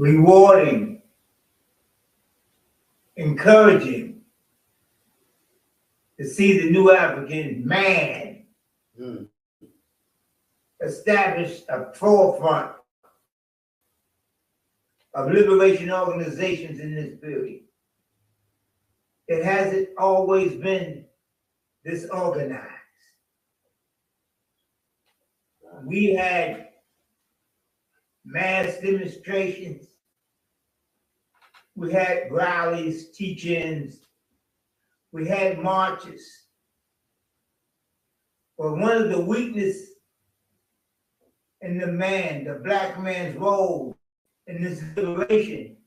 rewarding, encouraging to see the new African man establish a forefront of liberation organizations in this period. It hasn't always been disorganized. We had mass demonstrations, we had rallies, teach-ins, we had marches. But one of the weaknesses in the black man's role in this liberation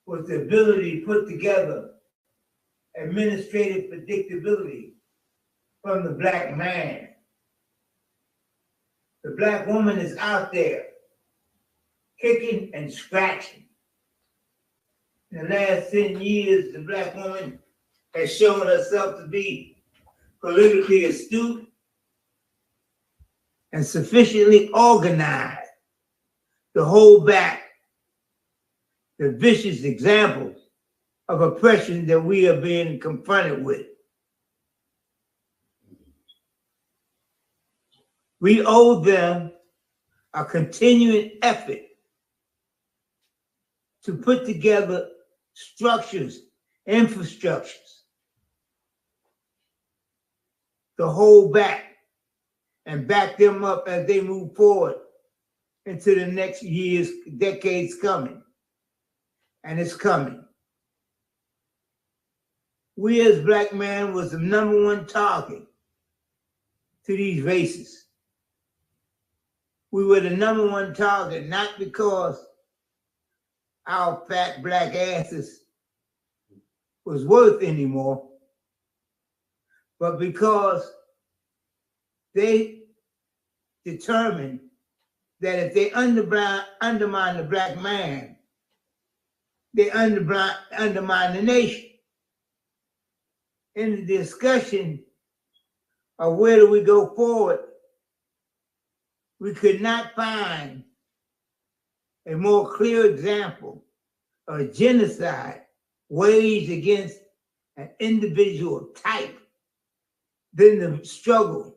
was the ability to put together administrative predictability from the black man. The black woman is out there kicking and scratching. In the last 10 years, the black woman has shown herself to be politically astute and sufficiently organized to hold back the vicious examples of oppression that we are being confronted with. We owe them a continuing effort to put together structures, infrastructures to hold back and back them up as they move forward into the next years, decades coming. And it's coming. We as black men was the #1 target to these racists. We were the #1 target, not because our fat black asses was worth anymore, but because they determined that if they undermine the black man, they undermine the nation. In the discussion of where do we go forward, we could not find a more clear example of genocide waged against an individual type than the struggle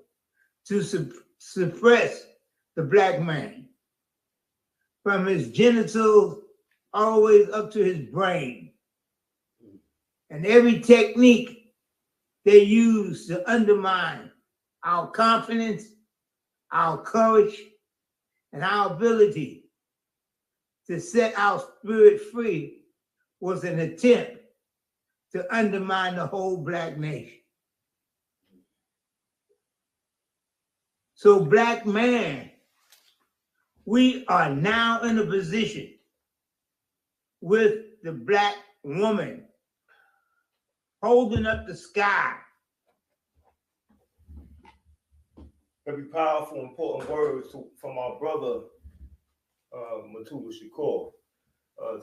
to suppress the black man from his genitals all the way up to his brain. And every technique they use to undermine our confidence, our courage, and our ability to set our spirit free was an attempt to undermine the whole black nation. So black man, we are now in a position with the black woman holding up the sky. Very powerful, important words from our brother, Mutulu Shakur.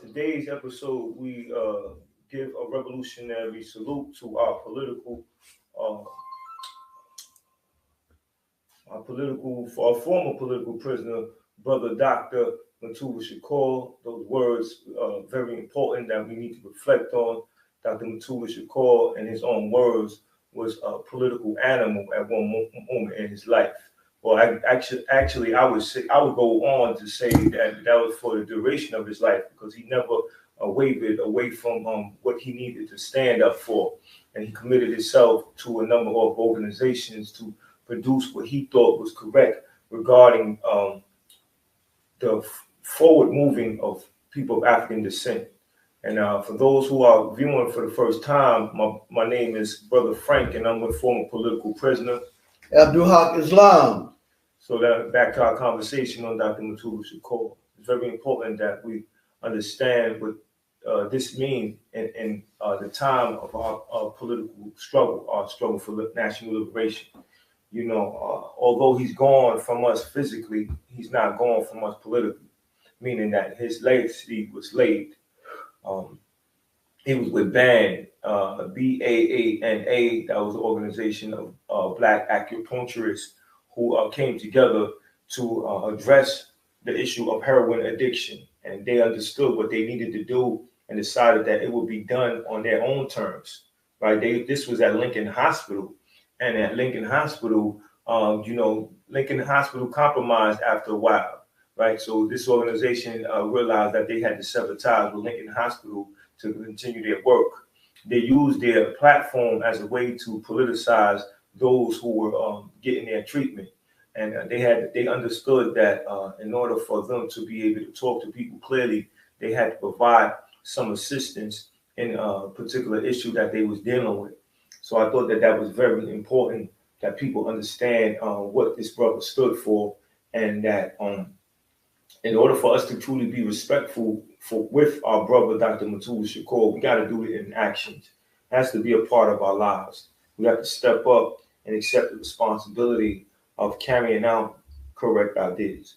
Today's episode, we give a revolutionary salute to our former political prisoner, brother Dr. Mutulu Shakur. Those words are very important that we need to reflect on. Dr. Mutulu Shakur, in his own words, was a political animal at one moment in his life. Well, actually, I would go on to say that was for the duration of his life, because he never wavered away from what he needed to stand up for, and he committed himself to a number of organizations to produce what he thought was correct regarding the forward moving of people of African descent. And for those who are viewing for the first time, my name is Brother Frank, and I'm a former political prisoner, Abdul Haq Islam. So that back to our conversation on Dr. Mutulu Shakur. It's very important that we understand what this means in the time of our political struggle, our struggle for national liberation. You know, although he's gone from us physically, he's not gone from us politically, meaning that his legacy was laid. He was with BAANA, BAANA, that was an organization of Black acupuncturists who came together to address the issue of heroin addiction and they understood what they needed to do and decided that it would be done on their own terms, right? This was at Lincoln Hospital, and at Lincoln Hospital, Lincoln Hospital compromised after a while, right? So this organization realized that they had to sever ties with Lincoln Hospital to continue their work. They used their platform as a way to politicize those who were getting their treatment. And they understood that in order for them to be able to talk to people clearly, they had to provide some assistance in a particular issue that they was dealing with. So I thought that was very important that people understand what this brother stood for, and that in order for us to truly be respectful with our brother, Dr. Mutulu Shakur, we got to do it in actions. It has to be a part of our lives. We have to step up and accept the responsibility of carrying out correct ideas.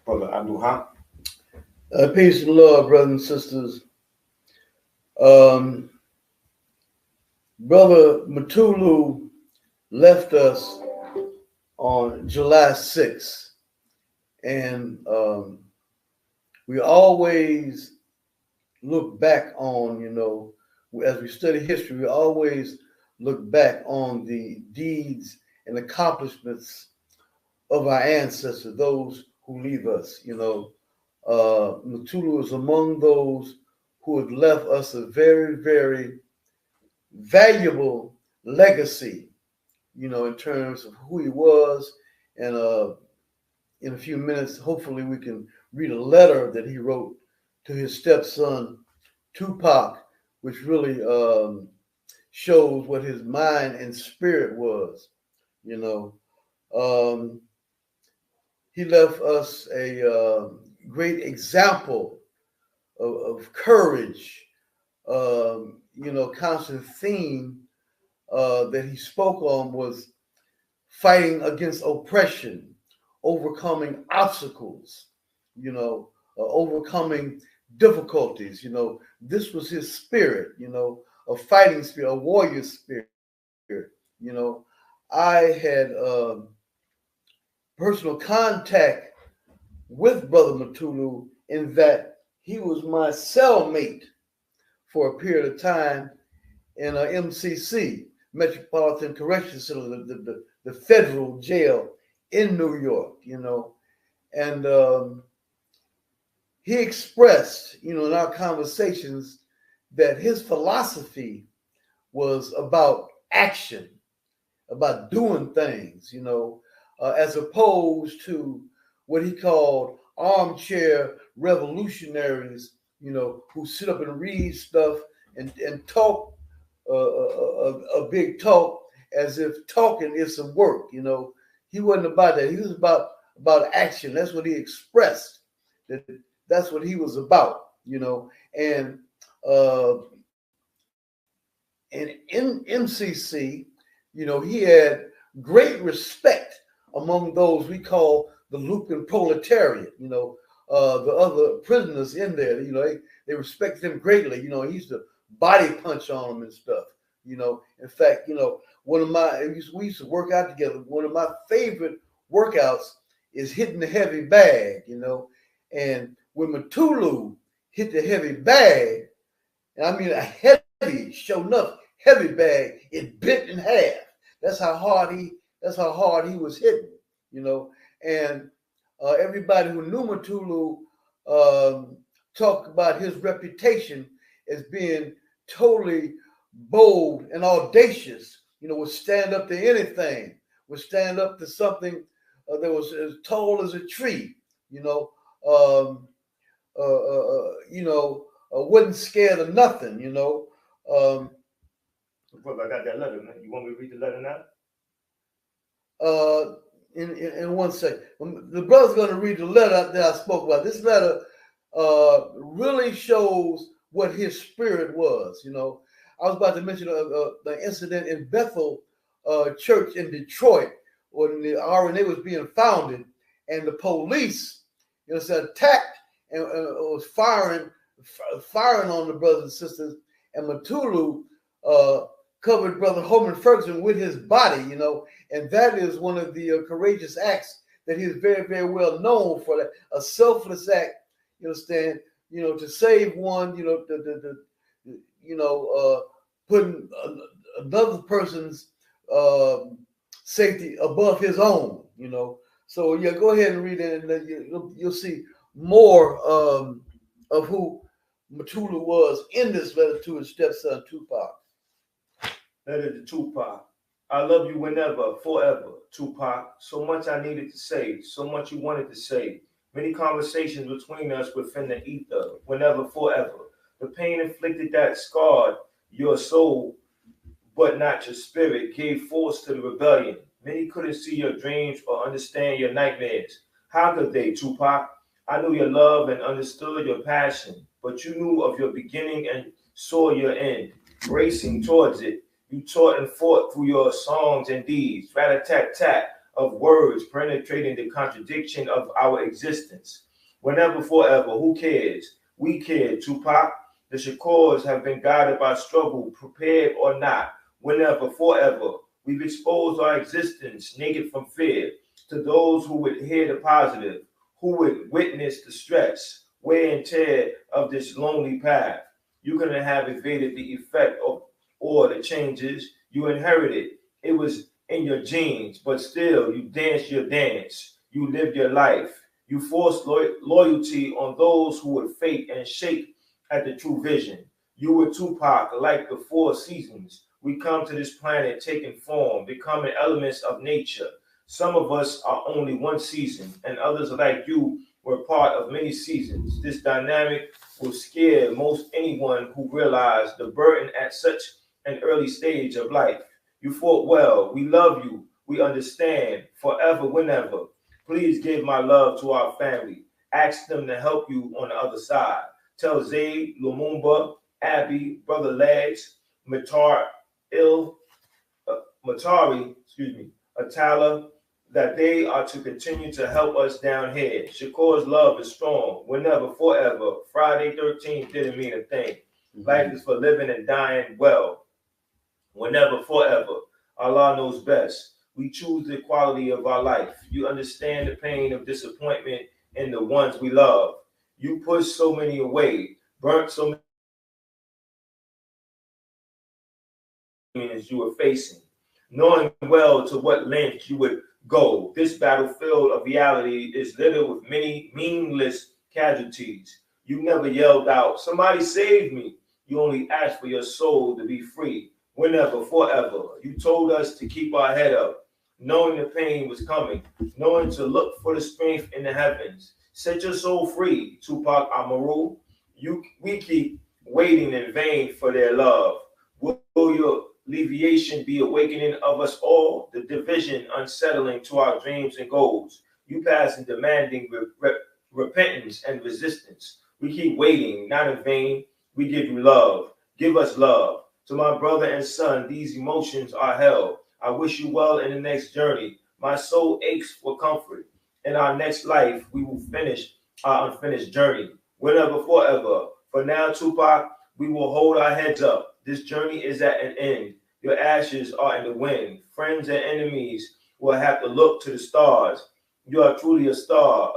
Brother Abdul Haq. Peace and love, brothers and sisters. Brother Mutulu left us on July 6th. And we always look back on, as we study history, we always look back on the deeds and accomplishments of our ancestors, those who leave us. Mutulu is among those who have left us a very, very valuable legacy, in terms of who he was. And in a few minutes, hopefully we can read a letter that he wrote to his stepson, Tupac, which really shows what his mind and spirit was. He left us a great example of courage, constant theme that he spoke on was fighting against oppression, overcoming obstacles, overcoming difficulties. This was his spirit, a fighting spirit, a warrior spirit. I had personal contact with Brother Mutulu in that he was my cellmate for a period of time in MCC, Metropolitan Correctional Center, the federal jail in New York, and he expressed, in our conversations, that his philosophy was about action, about doing things, as opposed to what he called armchair revolutionaries, who sit up and read stuff and talk a big talk as if talking is some work. He wasn't about that. He was about action. That's what he expressed. That's what he was about. And in MCC, he had great respect among those we call the Lucan proletariat. The other prisoners in there. They respected him greatly. He used to body punch on them and stuff. In fact, we used to work out together. One of my favorite workouts is hitting the heavy bag, and when Mutulu hit the heavy bag, and I mean a heavy, sure enough, heavy bag, it bent in half. That's how hard he was hitting, and everybody who knew Mutulu talked about his reputation as being totally bold and audacious, would stand up to anything, would stand up to something that was as tall as a tree, wasn't scared of nothing, Brother, I got that letter, man. You want me to read the letter now? In 1 second. The brother's going to read the letter that I spoke about. This letter really shows what his spirit was. I was about to mention the incident in Bethel Church in Detroit when the RNA was being founded, and the police, attacked and was firing on the brothers and sisters, and Mutulu covered Brother Holman Ferguson with his body, and that is one of the courageous acts that he is very, very well known for, a selfless act, You understand? To save one, putting another person's safety above his own. So yeah, go ahead and read it, and then you'll see more of who Mutulu was in this letter to his stepson Tupac. Letter to Tupac. I love you whenever, forever, Tupac. So much I needed to say, so much you wanted to say. Many conversations between us within the ether, whenever, forever. The pain inflicted that scarred your soul, but not your spirit, gave force to the rebellion. Many couldn't see your dreams or understand your nightmares. How could they, Tupac? I knew your love and understood your passion, but you knew of your beginning and saw your end, racing towards it. You taught and fought through your songs and deeds, rat-a-tat-tat of words penetrating the contradiction of our existence. Whenever, forever, who cares? We care, Tupac. The Shakurs have been guided by struggle, prepared or not. Whenever, forever, we've exposed our existence naked from fear to those who would hear the positive, who would witness the stress, wear and tear of this lonely path. You couldn't have evaded the effect of or the changes you inherited. It was in your genes, but still you danced your dance. You lived your life. You forced loyalty on those who would fake and shake at the true vision. You were Tupac, like the four seasons. We come to this planet taking form, becoming elements of nature. Some of us are only one season, and others like you were part of many seasons. This dynamic will scare most anyone who realized the burden at such an early stage of life. You fought well. We love you. We understand. Forever, whenever. Please give my love to our family. Ask them to help you on the other side. Tell Zayd, Lumumba, Abby, Brother Legs, Matari, Atala, that they are to continue to help us down here. Shakur's love is strong. Whenever, forever. Friday 13th didn't mean a thing. Life is for living and dying well. Whenever, forever. Allah knows best. We choose the quality of our life. You understand the pain of disappointment in the ones we love. You pushed so many away, burnt so many as you were facing, knowing well to what length you would go. This battlefield of reality is littered with many meaningless casualties. You never yelled out, "Somebody save me." You only asked for your soul to be free. Whenever, forever. You told us to keep our head up, knowing the pain was coming, knowing to look for the strength in the heavens. Set your soul free, Tupac Amaru. We keep waiting in vain for their love. Will your alleviation be awakening of us all? The division unsettling to our dreams and goals. You pass in demanding repentance and resistance. We keep waiting, not in vain. We give you love. Give us love. To my brother and son, these emotions are hell. I wish you well in the next journey. My soul aches for comfort. In our next life, we will finish our unfinished journey. Whenever, forever. For now, Tupac, we will hold our heads up. This journey is at an end. Your ashes are in the wind. Friends and enemies will have to look to the stars. You are truly a star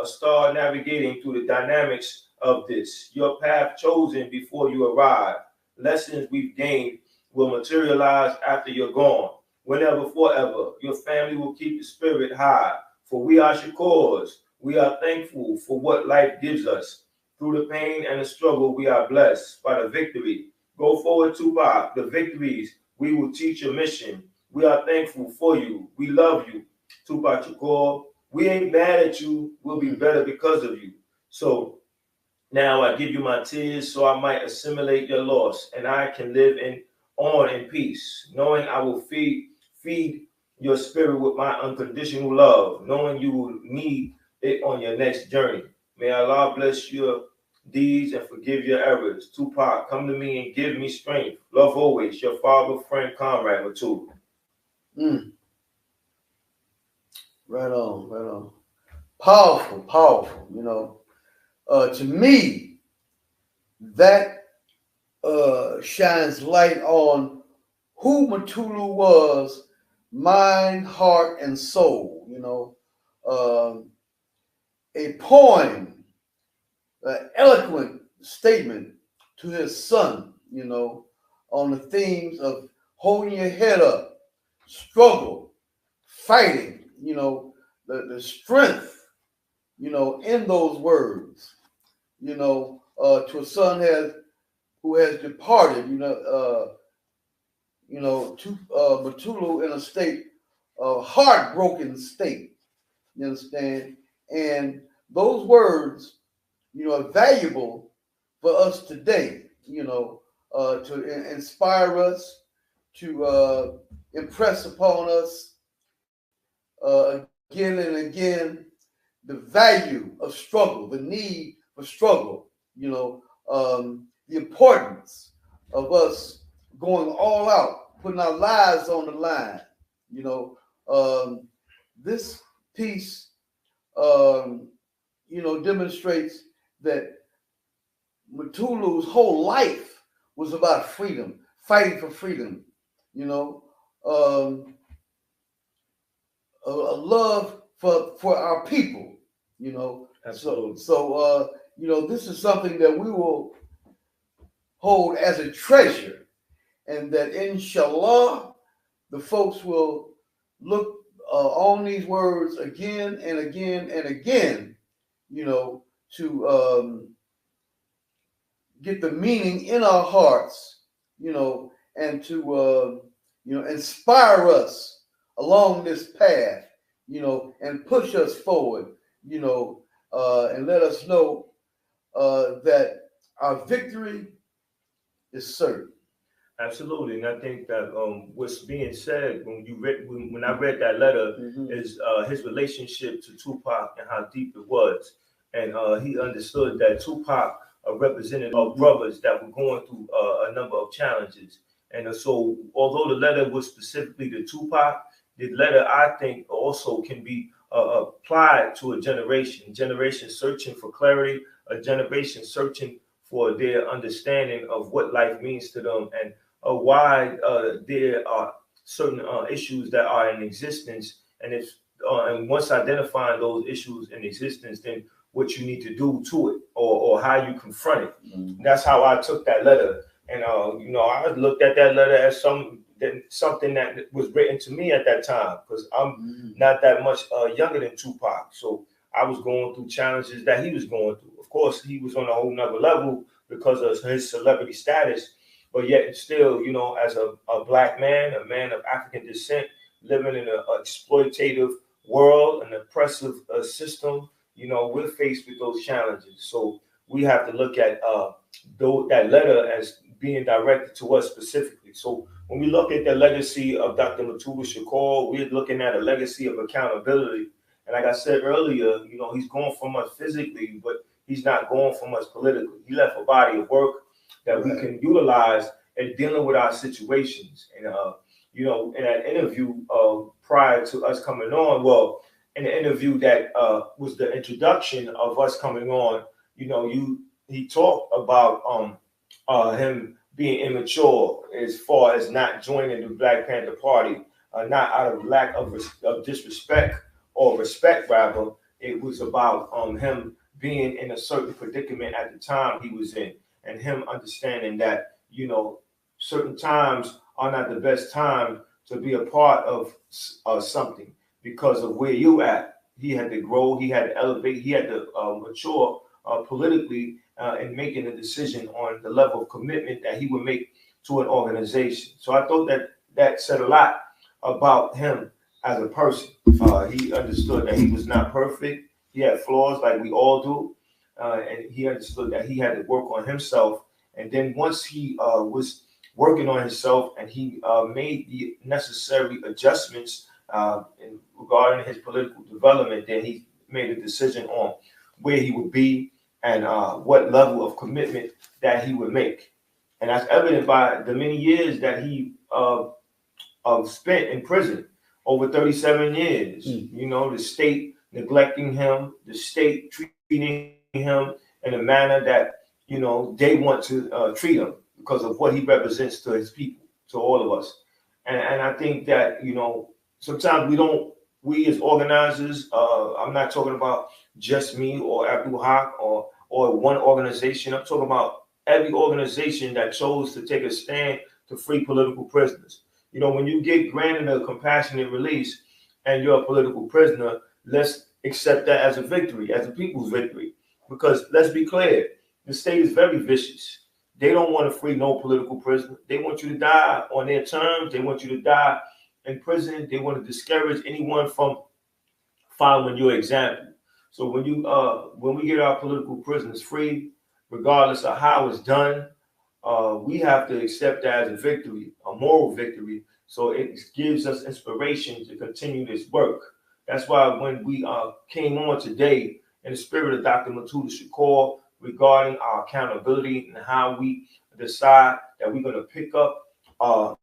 navigating through the dynamics of this. Your path chosen before you arrive. Lessons we've gained will materialize after you're gone. Whenever, forever, your family will keep the spirit high. For we are Shakurs. We are thankful for what life gives us. Through the pain and the struggle, we are blessed by the victory. Go forward, Tupac. The victories we will teach your mission. We are thankful for you. We love you, Tupac Shakur. We ain't mad at you. We'll be better because of you. So now I give you my tears so I might assimilate your loss, and I can live on in peace, knowing I will feed your spirit with my unconditional love, knowing you will need it on your next journey. May Allah bless your deeds and forgive your errors. Tupac, come to me and give me strength. Love always, your father, friend, comrade, Mutulu. Right on, right on. Powerful, powerful. To me, that shines light on who Mutulu was, mind, heart, and soul. A poem eloquent statement to his son, on the themes of holding your head up, struggle, fighting, the strength, in those words, to a son who has departed, to Mutulu in a state of heartbroken state. You understand? And those words, are valuable for us today, to inspire us, to impress upon us again and again the value of struggle, the need for struggle, the importance of us going all out, putting our lives on the line. This piece, demonstrates that Mutulu's whole life was about freedom, fighting for freedom, a love for our people, Absolutely. So this is something that we will hold as a treasure, and that inshallah the folks will look on these words again and again and again, to get the meaning in our hearts, and to inspire us along this path, and push us forward, and let us know that our victory is certain. Absolutely, and I think that what's being said when I read that letter is his relationship to Tupac and how deep it was, and he understood that Tupac represented brothers that were going through a number of challenges, and so although the letter was specifically to Tupac, the letter I think also can be applied to a generation searching for clarity, a generation searching for their understanding of what life means to them, and why there are certain issues that are in existence, and and once identifying those issues in existence, then what you need to do to it, or how you confront it. That's how I took that letter, and I looked at that letter as something that was written to me at that time, because I'm not that much younger than Tupac, so I was going through challenges that he was going through. Of course, he was on a whole nother level because of his celebrity status, but yet still, as a black man, a man of African descent, living in an exploitative world, an oppressive system, we're faced with those challenges. So we have to look at that letter as being directed to us specifically. So when we look at the legacy of Dr. Mutulu Shakur, we're looking at a legacy of accountability. And like I said earlier, he's gone from us physically, but he's not going from us politically. He left a body of work that we can utilize in dealing with our situations. And, in that interview prior to us coming on, well, in the interview that was the introduction of us coming on, he talked about him being immature as far as not joining the Black Panther Party, not out of lack of disrespect or respect, rather. It was about him being in a certain predicament at the time he was in, and him understanding that, certain times are not the best time to be a part of something because of where you at. He had to grow, he had to elevate, he had to mature politically in making a decision on the level of commitment that he would make to an organization. So I thought that said a lot about him as a person. He understood that he was not perfect. He had flaws like we all do. And he understood that he had to work on himself. And then once he was working on himself and he made the necessary adjustments regarding his political development, then he made a decision on where he would be and what level of commitment that he would make. And that's evident by the many years that he spent in prison, over 37 years. The state neglecting him, the state treating him in a manner that, they want to treat him because of what he represents to his people, to all of us. And I think that, sometimes we as organizers, I'm not talking about just me or Abdul Haq or or one organization. I'm talking about every organization that chose to take a stand to free political prisoners. You know, when you get granted a compassionate release and you're a political prisoner, let's accept that as a victory, as a people's victory. Because let's be clear, the state is very vicious. They don't want to free no political prisoner. They want you to die on their terms. They want you to die in prison. They want to discourage anyone from following your example. So when we get our political prisoners free, regardless of how it's done, we have to accept that as a victory, a moral victory. So it gives us inspiration to continue this work. That's why when we came on today in the spirit of Dr. Mutulu Shakur regarding our accountability and how we decide that we're going to pick up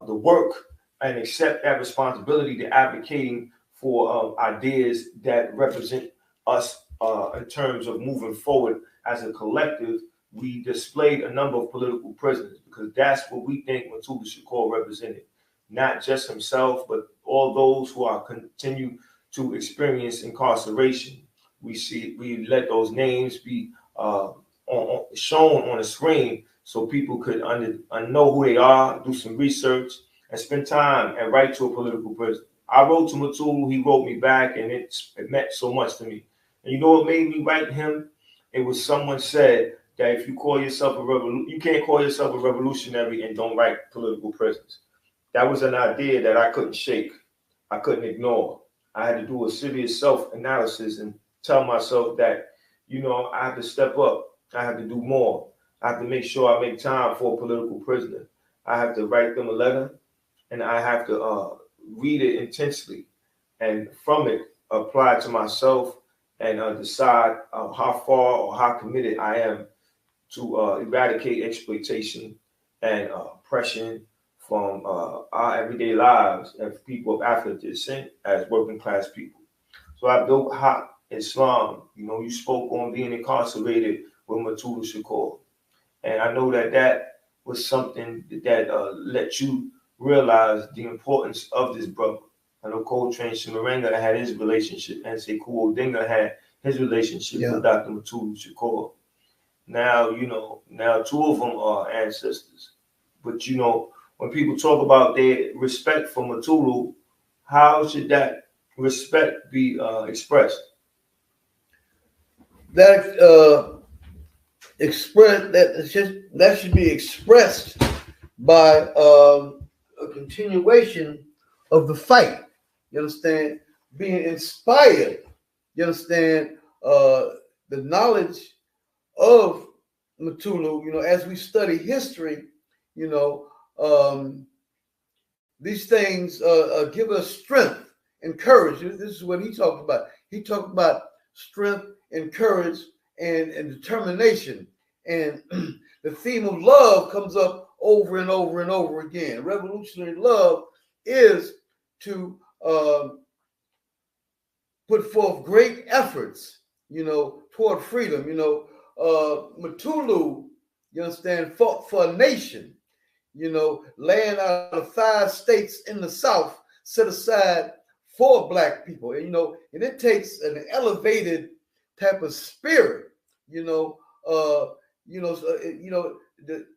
the work and accept that responsibility to advocating for ideas that represent us in terms of moving forward as a collective. We displayed a number of political prisoners because that's what we think Mutulu Shakur represented. Not just himself, but all those who are continue to experience incarceration. We let those names be shown on the screen so people could know who they are, do some research, and spend time and write to a political prisoner. I wrote to Mutulu, he wrote me back, and it meant so much to me. And you know what made me write him? It was someone said that if you call yourself you can't call yourself a revolutionary and don't write political prisoners. That was an idea that I couldn't shake. I couldn't ignore. I had to do a serious self-analysis and tell myself that, you know, I have to step up. I have to do more. I have to make sure I make time for a political prisoner. I have to write them a letter, and I have to read it intensely, and from it apply it to myself and decide how far or how committed I am to eradicate exploitation and oppression from our everyday lives as people of African descent, as working class people. So I built Hot Islam. You know, you spoke on being incarcerated with Mutulu Shakur. And I know that was something that let you realize the importance of this brother. I know Coltrane Shimarenga had his relationship, and Sekou Odinga had his relationship with Dr. Mutulu Shakur. Now, you know, two of them are ancestors. But, you know, when people talk about their respect for Mutulu, how should that respect be expressed? That should be expressed by a continuation of the fight. You understand? Being inspired. You understand? The knowledge of Mutulu, you know, as we study history, you know, these things give us strength and courage. This is what he talked about. He talked about strength and courage and determination. And the theme of love comes up over and over and over again. Revolutionary love is to put forth great efforts, you know, toward freedom. You know, Mutulu, you understand, fought for a nation, you know, laying out the 5 states in the South set aside for Black people. And, you know, and it takes an elevated type of spirit,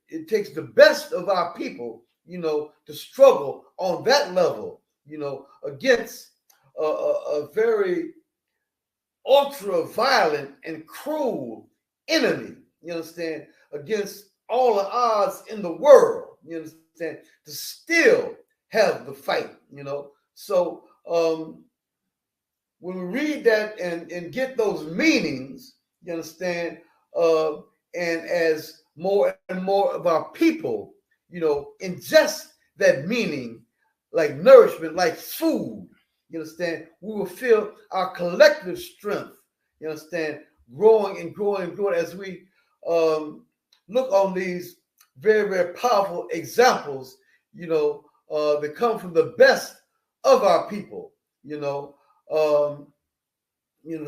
it takes the best of our people, you know, to struggle on that level, you know, against a very ultra violent and cruel enemy, you understand, against all the odds in the world, you understand, to still have the fight, you know. So when we read that and get those meanings, you understand, and as more and more of our people, you know, ingest that meaning like nourishment, like food, you understand, we will feel our collective strength, you understand, growing and growing and growing as we look on these very, very powerful examples, you know, that come from the best of our people, to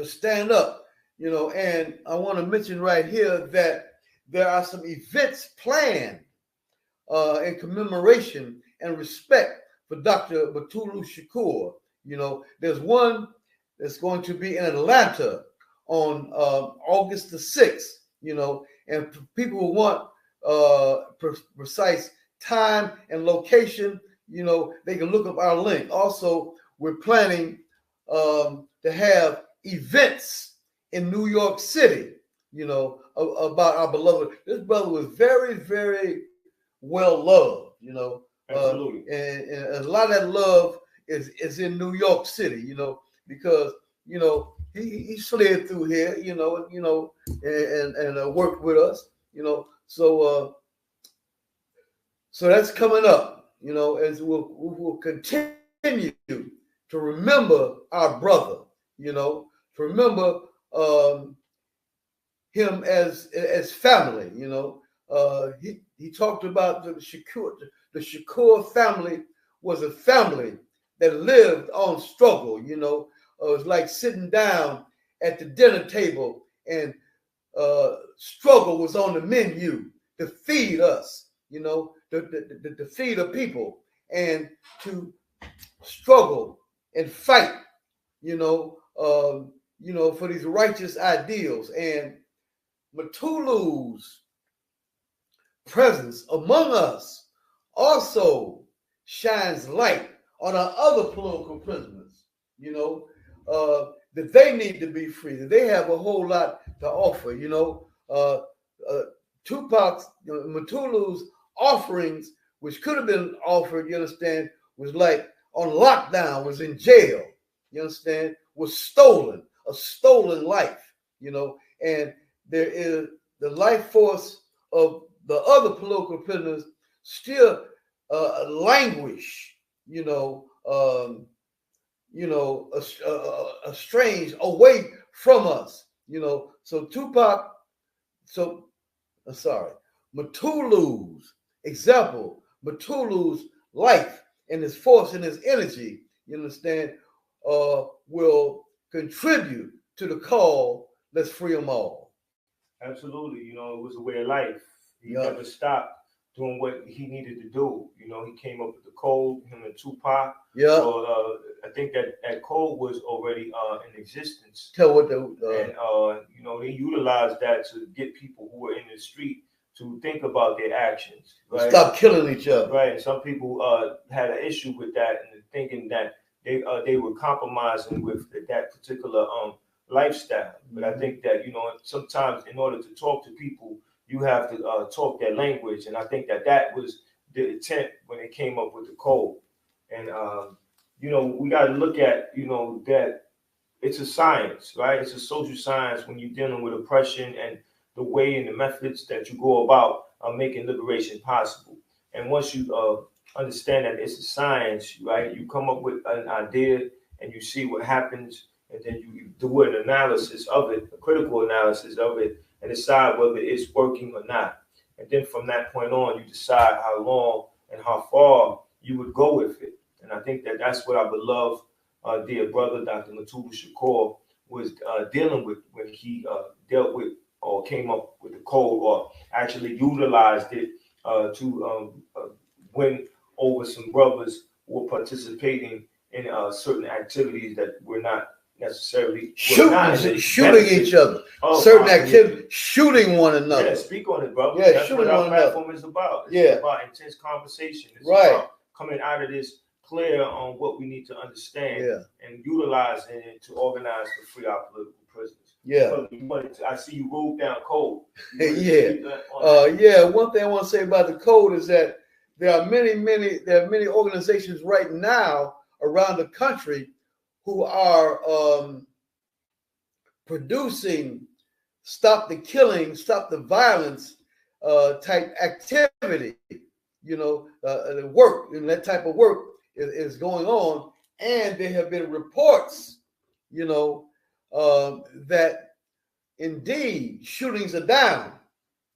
stand up, you know. And I want to mention right here that there are some events planned in commemoration and respect for Dr. Mutulu Shakur. You know, there's one that's going to be in Atlanta on August the 6th. you know, and people who want precise time and location, you know, they can look up our link. Also, we're planning to have events in New York City, you know, about our beloved. This brother was very, very well loved, you know. Absolutely. And a lot of that love is in New York City, you know, because, you know, he slid through here, you know, and worked with us, you know. So that's coming up, you know, as we'll continue to remember our brother, you know, to remember him as family, you know. He talked about the Shakur. The Shakur family was a family that lived on struggle, you know. It was like sitting down at the dinner table and struggle was on the menu to feed us, you know, to feed the people and to struggle and fight, you know, for these righteous ideals. And Mutulu's presence among us also shines light on our other political prisoners, you know, that they need to be free, that they have a whole lot to offer, you know. Tupac's, Mutulu's offerings, which could have been offered, you understand, was like on lockdown, was in jail, you understand, was stolen, a stolen life, you know. And there is the life force of the other political prisoners still languish, estranged away from us, you know. So Mutulu's example, Mutulu's life and his force and his energy, you understand, will contribute to the call, let's free them all. Absolutely. You know, it was a way of life. He never stopped doing what he needed to do. You know, he came up with the code, him and Tupac. Yeah. So I think that code was already in existence. Tell what you know, they utilized that to get people who were in the street to think about their actions. Right? Stop killing each other. Right. And some people had an issue with that and thinking that they were compromising with that particular lifestyle. But I think that, you know, sometimes in order to talk to people, you have to talk their language. And I think that was the intent when they came up with the code. And, you know, we got to look at, you know, that it's a science, right? It's a social science when you're dealing with oppression and the way and the methods that you go about making liberation possible. And once you understand that it's a science, right, you come up with an idea and you see what happens, and then you do an analysis of it, a critical analysis of it, and decide whether it's working or not. And then from that point on, you decide how long and how far you would go with it. And I think that that's what our beloved dear brother, Dr. Mutulu Shakur, was dealing with when he dealt with or came up with the code or actually utilized it to win over some brothers who were participating in certain activities that were not necessarily shooting each other. Certain activities, shooting one another. Yeah, speak on it, brother. Yeah, that's shooting what our one platform another is about. It's about intense conversation. It's about coming out of this clear on what we need to understand and utilizing it to organize to free our political prisoners. Yeah. I see you rolled down code. One thing I want to say about the code is that there are many organizations right now around the country who are producing stop the killing, stop the violence type activity. You know, the work and that type of work is going on, and there have been reports, you know, that indeed shootings are down.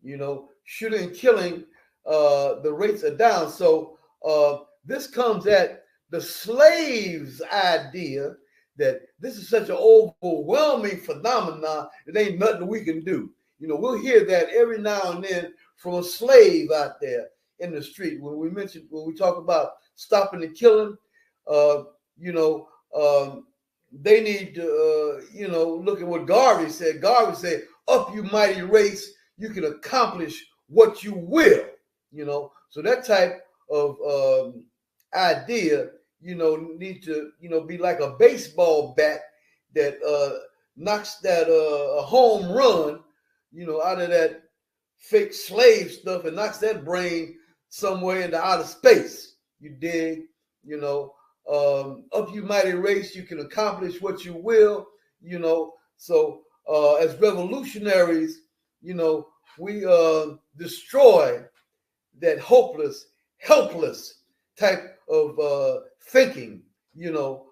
You know, shooting and killing, the rates are down. So this comes at the slaves' idea that this is such an overwhelming phenomenon, it ain't nothing we can do. You know, we'll hear that every now and then from a slave out there in the street. When we talk about stopping the killing, they need to, look at what Garvey said. Garvey said, up you mighty race, you can accomplish what you will, you know. So that type of idea, you know, need to, you know, be like a baseball bat that knocks that a home run, you know, out of that fake slave stuff and knocks that brain somewhere into outer space. You dig? You know, up you mighty race, you can accomplish what you will, you know. So as revolutionaries, you know, we destroy that hopeless, helpless type of thinking, you know,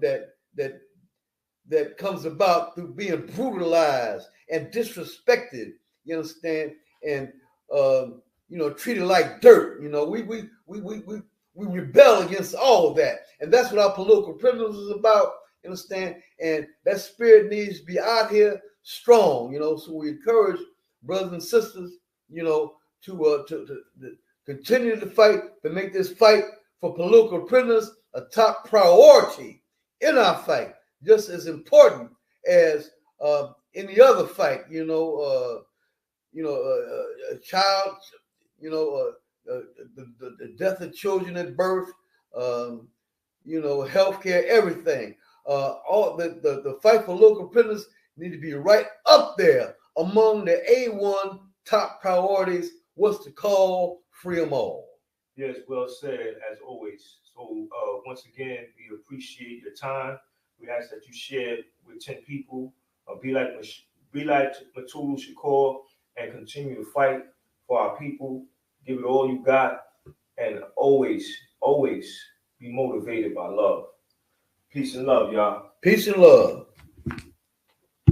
that comes about through being brutalized and disrespected. You understand? And you know, treated like dirt. You know, we rebel against all of that, and that's what our political prisoners is about. You understand? And that spirit needs to be out here strong. You know, so we encourage brothers and sisters, you know, to continue to fight, to make this fight for political prisoners a top priority in our fight, just as important as any other fight. You know, a child, you know, the death of children at birth, you know, healthcare, everything. All the fight for local prisoners need to be right up there among the A1 top priorities. What's to call free them all. Yes, well said, as always. So once again, we appreciate your time. We ask that you share it with 10 people. Be like Mutulu Shakur and continue to fight for our people. Give it all you got, and always, always be motivated by love. Peace and love, y'all. Peace and love.